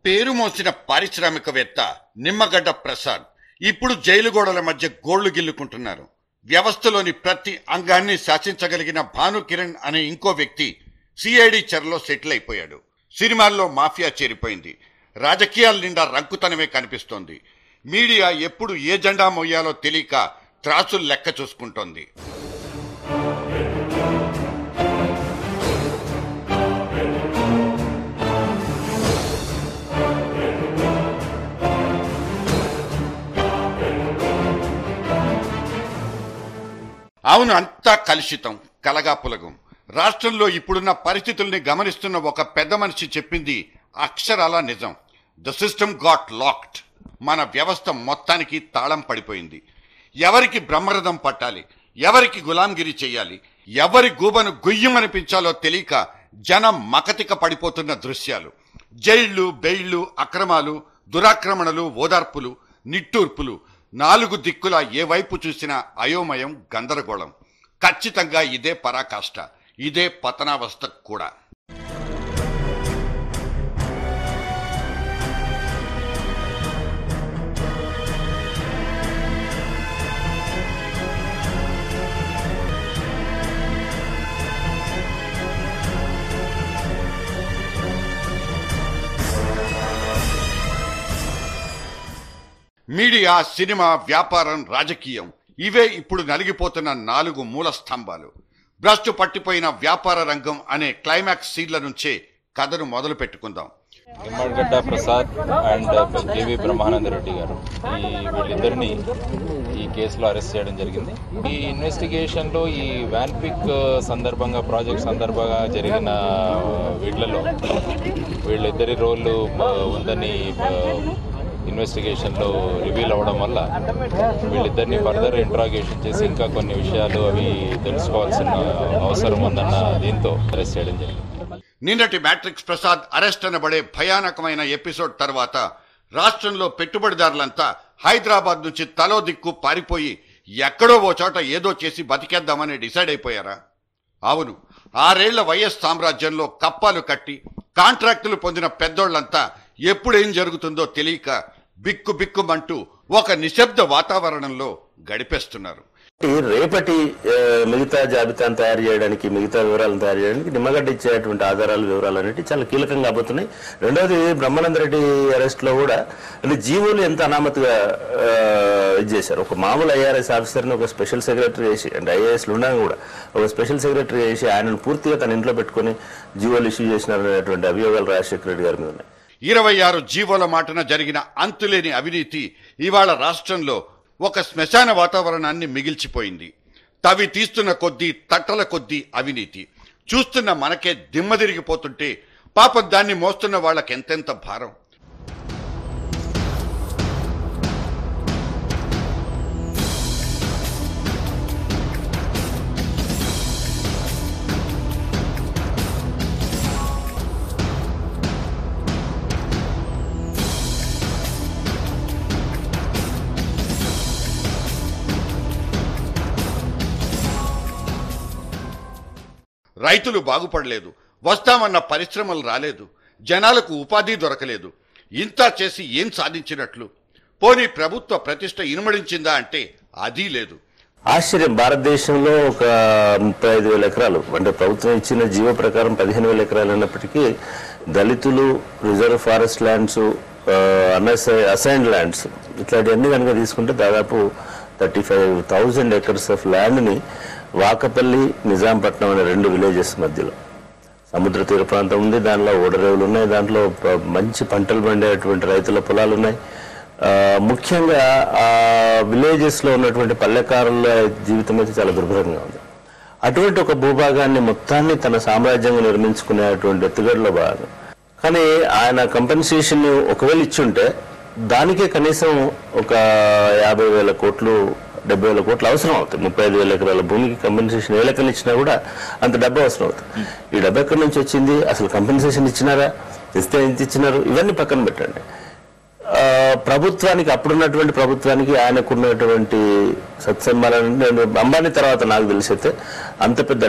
పేరు మోసిన పారిశ్రామికవేత్త నిమ్మగడ్డ ప్రసాద్ ఇప్పుడు జైలు గోడల మధ్య గోళ్లు గిల్లుకుంటున్నారు. వ్యవస్థలోని ప్రతి అంగాన్ని శాసించగలిగిన భానుకిరణ్ అనే ఇంకో వ్యక్తి సిఐడి చెరలో సెటిల్ అయిపోయాడు. సినిమాల్లో మాఫియా చేరిపోయింది. రాజకీయాల నిండా రంకుతనమే కనిపిస్తోంది. మీడియా ఎప్పుడు ఏ జెండా మోయాలో తెలియక త్రాసులు లెక్క చూసుకుంటోంది. అవును, అంతా కలుషితం, కలగాపులగం. రాష్ట్రంలో ఇప్పుడున్న పరిస్థితుల్ని గమనిస్తున్న ఒక పెద్ద మనిషి చెప్పింది అక్షరాల నిజం. The system got locked. మన వ్యవస్థ మొత్తానికి తాళం పడిపోయింది. ఎవరికి బ్రహ్మరథం పట్టాలి, ఎవరికి గులాంగిరి చెయ్యాలి, ఎవరి గూబను గుయ్యమనిపించాలో తెలియక జనం మకతిక పడిపోతున్న దృశ్యాలు. జైళ్లు, బెయిళ్లు, అక్రమాలు, దురాక్రమణలు, ఓదార్పులు, నిట్టూర్పులు, నాలుగు దిక్కులా ఏ వైపు చూసినా అయోమయం, గందరగోళం. ఖచ్చితంగా ఇదే పరాకాష్ట, ఇదే పతనావస్థ కూడా. మీడియా, సినిమా, వ్యాపారం, రాజకీయం ఇవే ఇప్పుడు నలిగిపోతున్న నాలుగు మూల స్తంభాలు. భ్రష్టు పట్టిపోయిన వ్యాపార రంగం అనే క్లైమాక్స్ సీన్ల నుంచే కథను మొదలు పెట్టుకుందాం. నిమ్మగడ్డ ప్రసాద్ అండ్ కేవీ బ్రహ్మానందరెడ్డి గారు వీళ్ళిద్దరిని ఈ కేసులో అరెస్ట్ చేయడం జరిగింది. ఈ ఇన్వెస్టిగేషన్లో ఈ వ్యాన్ పిక్ సందర్భంగా, ప్రాజెక్ట్ సందర్భంగా జరిగిన వీళ్లలో వీళ్ళిద్దరి రోళ్ళు ఉందని ఇన్వెస్టిగేషన్లో రివీల్ అవ్వడం వల్ల వీళ్ళిద్దరిని ఫర్దర్ ఇంట్రాగేషన్ చేసి ఇంకా కొన్ని విషయాలు అవి తెలుసుకోవాల్సిన అవసరం ఉందన్న దీంతో అరెస్ట్ చేయడం జరిగింది. నిన్నటి మ్యాట్రిక్స్ ప్రసాద్ అరెస్ట్ అనబడే భయానకమైన ఎపిసోడ్ తర్వాత రాష్ట్రంలో పెట్టుబడిదారులంతా హైదరాబాద్ నుంచి తలో దిక్కు పారిపోయి ఎక్కడో ఓ చోట ఏదో చేసి బతికేద్దామని డిసైడ్ అయిపోయారా? అవును, 6 ఏళ్ల వైఎస్ సామ్రాజ్యంలో కప్పాలు కట్టి కాంట్రాక్టులు పొందిన పెద్దోళ్లంతా ఎప్పుడేం జరుగుతుందో తెలియక బిక్కు బిక్కుమంటూ ఒక నిశ్శబ్ద వాతావరణంలో గడిపేస్తున్నారు. రేపటి మిగతా జాబితాను తయారు చేయడానికి, మిగతా వివరాలను తయారు చేయడానికి నిమ్మగడ్డ ఇచ్చేటువంటి ఆధారాలు, వివరాలు అనేవి చాలా కీలకంగా కాబోతున్నాయి. రెండవది, బ్రహ్మానందరెడ్డి అరెస్ట్ లో కూడా అంటే జీవోలు ఎంత అనామతిగా ఇది చేశారు. ఒక మామూలు ఐఆర్ఎస్ ఆఫీసర్ని ఒక స్పెషల్ సెక్రటరీ చేసి, అంటే ఐఏఎస్లు ఉండగా కూడా ఒక స్పెషల్ సెక్రటరీ చేసి ఆయనను పూర్తిగా తన ఇంట్లో పెట్టుకుని జీవోలు ఇష్యూ చేసినారనేటువంటి అభియోగాలు రాజశేఖర రెడ్డి గారి మీద ఉన్నాయి. 26 జీవోల మాటన జరిగిన అంతులేని అవినీతి ఇవాళ రాష్ట్రంలో ఒక శ్మశాన వాతావరణాన్ని మిగిల్చిపోయింది. తవి తీస్తున్న కొద్దీ, తట్టల కొద్దీ అవినీతి. చూస్తున్న మనకే దిమ్మదిరిగిపోతుంటే పాపం దాన్ని మోస్తున్న వాళ్ళకెంతెంత భారం. రైతులు బాగుపడలేదు, వస్తామన్న పరిశ్రమలు రాలేదు, జనాలకు ఉపాధి దొరకలేదు. ఇంత చేసి ఏం సాధించినట్లు? పోనీ ప్రభుత్వ ప్రతిష్ట ఇనుమడించిందా అంటే అదీ లేదు. ఆశ్చర్యం. భారతదేశంలో ఒక 35,000 ఎకరాలు, అంటే ప్రభుత్వం ఇచ్చిన జీవో ప్రకారం 15,000 ఎకరాలు అన్నప్పటికీ దళితులు, reserve forest lands, assigned lands ఇట్లాంటివన్నీ కనుక తీసుకుంటే దాదాపు 35,000 ఎకర్స్ ఆఫ్ ల్యాండ్ని వాకపల్లి, నిజాంపట్నం అనే 2 విలేజెస్ మధ్యలో సముద్ర తీర ప్రాంతం ఉంది. దానిలో ఓడరేవులు ఉన్నాయి, దాంట్లో మంచి పంటలు పండేటువంటి రైతుల పొలాలు ఉన్నాయి. ముఖ్యంగా ఆ విలేజెస్లో ఉన్నటువంటి పల్లెకారుల జీవితం అయితే చాలా దుర్భరంగా ఉంది. అటువంటి ఒక భూభాగాన్ని మొత్తాన్ని తన సామ్రాజ్యంగా నిర్మించుకునేటువంటి ఎత్తుగడలో భాగం. కానీ ఆయన కంపెన్సేషన్ ఒకవేళ ఇచ్చుంటే దానికే కనీసం ఒక 50,000 కోట్లు, 70,000 కోట్లు అవసరం అవుతుంది. 35,000 ఎకరాల భూమికి కంపెన్సేషన్ ఏ లెక్కలు ఇచ్చినా కూడా అంత డబ్బు అవసరం అవుతుంది. ఈ డబ్బు ఎక్కడి నుంచి వచ్చింది? అసలు కంపెన్సేషన్ ఇచ్చినారా? ఇస్తే ఎంత ఇచ్చినారు? ఇవన్నీ పక్కన పెట్టండి. ప్రభుత్వానికి, అప్పుడున్నటువంటి ప్రభుత్వానికి ఆయనకున్నటువంటి సత్సంబాలని, నేను అంబానీ తర్వాత నాకు తెలిసైతే అంత పెద్ద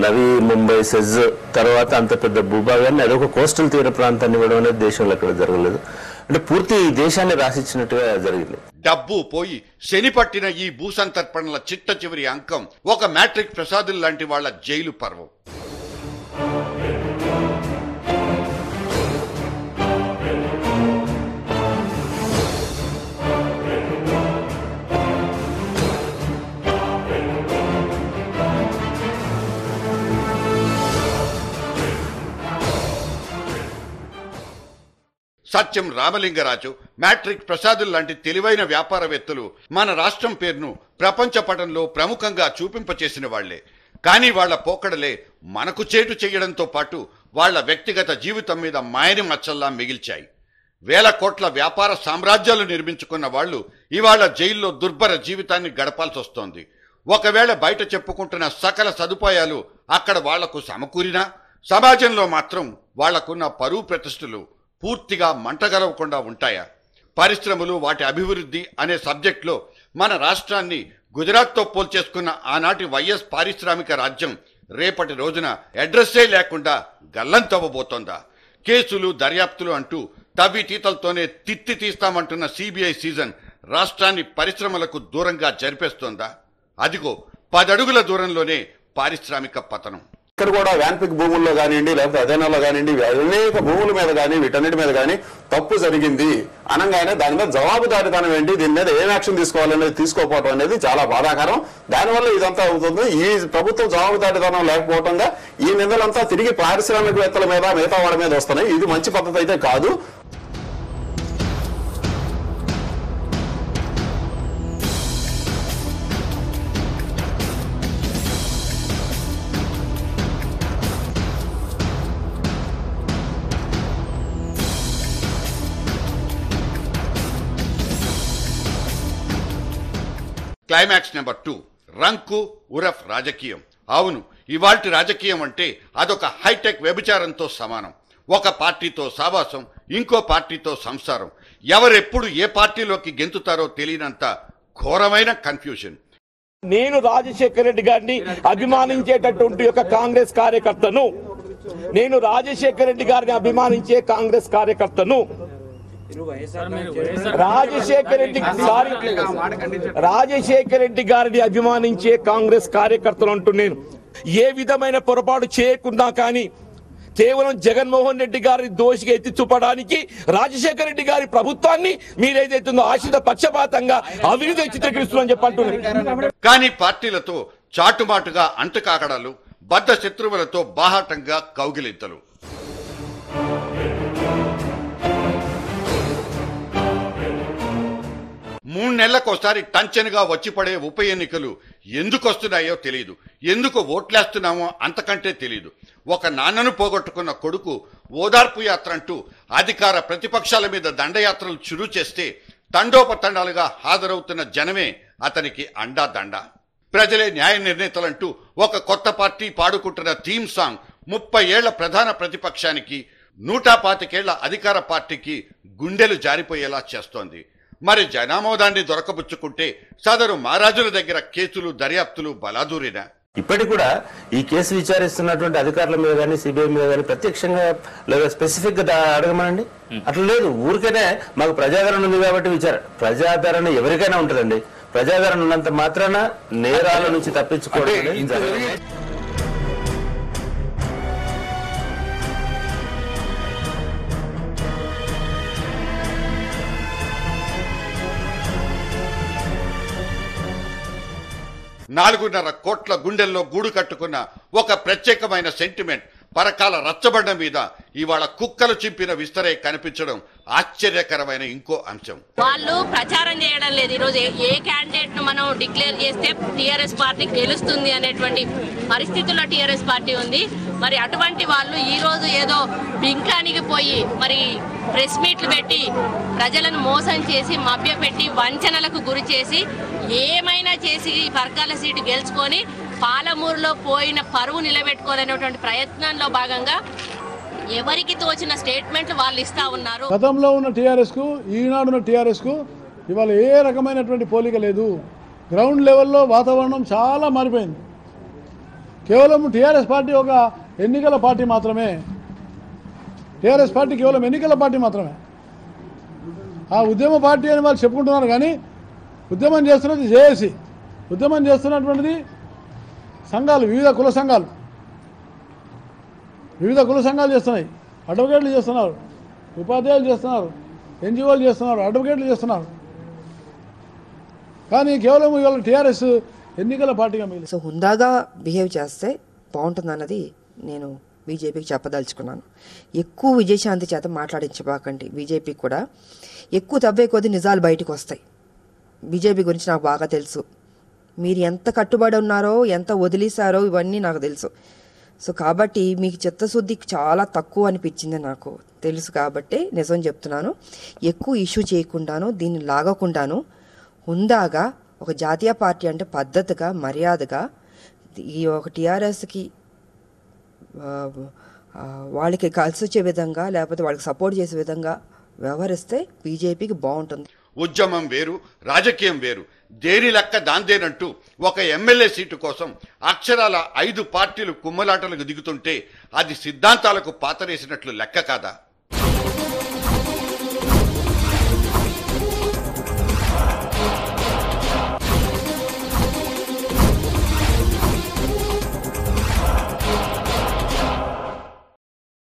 నవీ ముంబై సెజ్ తర్వాత అంత పెద్ద భూభాగాన్ని అదొక కోస్టల్ తీర ప్రాంతాన్ని ఇవ్వడం అనేది దేశంలో ఎక్కడ జరగలేదు. అంటే పూర్తి దేశాన్ని రాసిచ్చినట్టుగా జరిగింది. డబ్బు పోయి శని పట్టిన ఈ భూసంతర్పణల చిట్ట చివరి అంకం ఒక మ్యాట్రిక్ ప్రసాదులు లాంటి వాళ్ల జైలు పర్వం. సత్యం రామలింగరాజు, మ్యాట్రిక్ ప్రసాదులు లాంటి తెలివైన వ్యాపారవేత్తలు మన రాష్ట్రం పేరును ప్రపంచ పటంలో ప్రముఖంగా చూపింపచేసిన వాళ్లే. కానీ వాళ్ల పోకడలే మనకు చేటు చేయడంతో పాటు వాళ్ల వ్యక్తిగత జీవితం మీద మాయని మచ్చల్లా మిగిల్చాయి. వేల కోట్ల వ్యాపార సామ్రాజ్యాలు నిర్మించుకున్న వాళ్లు ఇవాళ జైల్లో దుర్భర జీవితాన్ని గడపాల్సి వస్తోంది. ఒకవేళ బయట చెప్పుకుంటున్న సకల సదుపాయాలు అక్కడ వాళ్లకు సమకూరినా సమాజంలో మాత్రం వాళ్లకున్న పరువు ప్రతిష్టలు పూర్తిగా మంటగలవకుండా ఉంటాయా? పరిశ్రమలు, వాటి అభివృద్ధి అనే సబ్జెక్టులో మన రాష్ట్రాన్ని గుజరాత్తో పోల్చేసుకున్న ఆనాటి వైఎస్ పారిశ్రామిక రాజ్యం రేపటి రోజున అడ్రస్సే లేకుండా గల్లంతవ్వబోతోందా? కేసులు, దర్యాప్తులు అంటూ తవ్వి తీతలతోనే తిత్తి తీస్తామంటున్న సిబిఐ సీజన్ రాష్ట్రాన్ని పరిశ్రమలకు దూరంగా జరిపేస్తోందా? అదిగో 10 అడుగుల దూరంలోనే పారిశ్రామిక పతనం. ఇక్కడ కూడా వ్యాన్పిక్ భూముల్లో కానివ్వండి, లేకపోతే అదేనాలో కానివ్వండి, అనేక భూముల మీద కానీ వీటన్నిటి మీద కానీ తప్పు జరిగింది అనగానే దాని మీద జవాబుదారీతనం ఏంటి, దీని మీద ఏం యాక్షన్ తీసుకోవాలనేది తీసుకోకపోవడం అనేది చాలా బాధాకరం. దానివల్ల ఇదంతా అవుతుంది. ఈ ప్రభుత్వం జవాబుదారీతనం లేకపోవడంగా ఈ నిందలంతా తిరిగి పారిశ్రామికవేత్తల మీద, మిగతా వాళ్ళ మీద వస్తున్నాయి. ఇది మంచి పద్ధతి అయితే కాదు. క్లైమాక్స్ నెంబర్ 2, రంకు ఉరఫ్ రాజకీయం. అవును, ఇవాల్టి రాజకీయం అంటే అదొక హైటెక్ వ్యభిచారంతో సమానం. ఒక పార్టీతో సావాసం, ఇంకో పార్టీతో సంసారం, ఎవరెప్పుడు ఏ పార్టీలోకి గెంతుతారో తెలియనంత ఘోరమైన కన్ఫ్యూజన్. నేను రాజశేఖర రెడ్డి గారిని అభిమానించేటటువంటి ఒక కాంగ్రెస్ కార్యకర్తను, నేను రాజశేఖర రెడ్డి గారిని అభిమానించే కాంగ్రెస్ కార్యకర్తను. రాజశేఖర రెడ్డి గారిని అభిమానించే కాంగ్రెస్ కార్యకర్తలు అంటూ నేను ఏ విధమైన పొరపాటు చేయకుండా కానీ కేవలం జగన్మోహన్ రెడ్డి గారిని దోషిగా ఎత్తి చూపడానికి రాజశేఖర రెడ్డి గారి ప్రభుత్వాన్ని మీరేదైతుందో ఆశిత పక్షపాతంగా అవినీతి చిత్రీకరిస్తున్నారని చెప్పంటున్నారు. కానీ పార్టీలతో చాటుమాటుగా అంటకాకడాలు, బద్ధ శత్రువులతో బాహాటంగా కౌగిలింతలు. మూడు నెలలకోసారి టంచనుగా వచ్చిపడే ఉప ఎన్నికలు ఎందుకు వస్తున్నాయో తెలియదు, ఎందుకు ఓట్లేస్తున్నామో అంతకంటే తెలియదు. ఒక నాన్నను పోగొట్టుకున్న కొడుకు ఓదార్పు యాత్ర అంటూ అధికార ప్రతిపక్షాల మీద దండయాత్రలు చురు చేస్తే తండోపతండాలుగా హాజరవుతున్న జనమే అతనికి అండాదండ. ప్రజలే న్యాయ నిర్ణేతలంటూ ఒక కొత్త పార్టీ పాడుకుంటున్న థీమ్ సాంగ్ 30 ఏళ్ల ప్రధాన ప్రతిపక్షానికి 125 ఏళ్ల అధికార పార్టీకి గుండెలు జారిపోయేలా చేస్తోంది. మరి జనామోదాన్ని దొరకబుచ్చుకుంటే సదరు మహారాజుల దగ్గర కేసులు, దర్యాప్తులు బలాదూరినా? ఇప్పటికి కూడా ఈ కేసు విచారిస్తున్నటువంటి అధికారుల మీద కానీ, సిబిఐ మీద కానీ ప్రత్యక్షంగా లేదా స్పెసిఫిక్ గా అడగమనండి. అట్లా లేదు, ఊరికనే మాకు ప్రజాదరణ ఉంది కాబట్టి విచారణ. ప్రజాదరణ ఎవరికైనా ఉంటుందండి. ప్రజాదరణ ఉన్నంత మాత్రాన నేరాల నుంచి తప్పించుకోవడం. 4.5 కోట్ల గుండెల్లో గూడు కట్టుకున్న ఒక ప్రత్యేకమైన సెంటిమెంట్ పరకాల రచ్చబండ మీద ఇవాళ కుక్కలు చింపిన విస్తరే కనిపించడం ఆశ్చర్యకరమైన ఇంకో అంశం. వాళ్ళు ప్రచారం చేయడం లేదు. ఈ రోజు ఏ క్యాండిడేట్ ను మనం డిక్లేర్ చేస్తే టీఆర్ఎస్ పార్టీ గెలుస్తుంది అనేటువంటి పరిస్థితుల్లో టీఆర్ఎస్ పార్టీ ఉంది. మరి అటువంటి వాళ్ళు ఈ రోజు ఏదో బింకానికి పోయి మరి ప్రెస్ మీట్లు పెట్టి ప్రజలను మోసం చేసి మభ్యపెట్టి వంచనలకు గురి చేసి ఏమైనా చేసి పరకాల సీటు గెలుచుకొని పాలమూరులో పోయిన పరువు నిలబెట్టుకోవాలనేటువంటి ప్రయత్నంలో భాగంగా ఎవరికి తోచిన స్టేట్మెంట్లు వాళ్ళు ఇస్తా ఉన్నారు. గతంలో ఉన్న టీఆర్ఎస్కు ఈనాడున్న టీఆర్ఎస్కు ఇవాళ ఏ రకమైనటువంటి పోలిక లేదు. గ్రౌండ్ లెవెల్లో వాతావరణం చాలా మారిపోయింది. కేవలం టీఆర్ఎస్ పార్టీ ఒక ఎన్నికల పార్టీ మాత్రమే. టీఆర్ఎస్ పార్టీ కేవలం ఎన్నికల పార్టీ మాత్రమే. ఆ ఉద్యమ పార్టీ అని వాళ్ళు చెప్పుకుంటున్నారు, కానీ ఉద్యమం చేస్తున్నది జేఏసీ, ఉద్యమం చేస్తున్నటువంటిది సంఘాలు, వివిధ కుల సంఘాలు చేస్తున్నాయి. అడ్వకేట్లు చేస్తున్నారు, ఉపాధ్యాయులు చేస్తున్నారు, ఎన్జిఓలు చేస్తున్నారు, అడ్వకేట్లు చేస్తున్నారు. కానీ కేవలం ఇవాళ టీఆర్ఎస్ ఎన్నికల పార్టీగా మిగిలింది. సో హుందాగా బిహేవ్ చేస్తే బాగుంటుందన్నది నేను బీజేపీకి చెప్పదలుచుకున్నాను. ఎక్కువ విజయశాంతి చేత మాట్లాడించబాకండి. బీజేపీకి కూడా ఎక్కువ తవ్వే కొద్ది నిజాలు బయటకు వస్తాయి. బీజేపీ గురించి నాకు బాగా తెలుసు. మీరు ఎంత కట్టుబడి ఉన్నారో, ఎంత వదిలేశారో ఇవన్నీ నాకు తెలుసు. సో కాబట్టి మీకు చిత్తశుద్ధి చాలా తక్కువ అనిపించింది నాకు తెలుసు. కాబట్టి నిజం చెప్తున్నాను, ఎక్కువ ఇష్యూ చేయకుండాను, దీన్ని లాగకుండాను హుందాగా ఒక జాతీయ పార్టీ అంటే పద్ధతిగా, మర్యాదగా ఈ ఒక టీఆర్ఎస్కి వాళ్ళకి కలిసి వచ్చే విధంగా, లేకపోతే వాళ్ళకి సపోర్ట్ చేసే విధంగా వ్యవహరిస్తే బీజేపీకి బాగుంటుంది. ఉద్యమం వేరు, రాజకీయం వేరు. దేని లెక్క దాందేనంటూ ఒక ఎమ్మెల్యే సీటు కోసం అక్షరాల 5 పార్టీలు కుమ్మలాటలకు దిగుతుంటే అది సిద్ధాంతాలకు పాతరేసినట్లు లెక్క కాదా?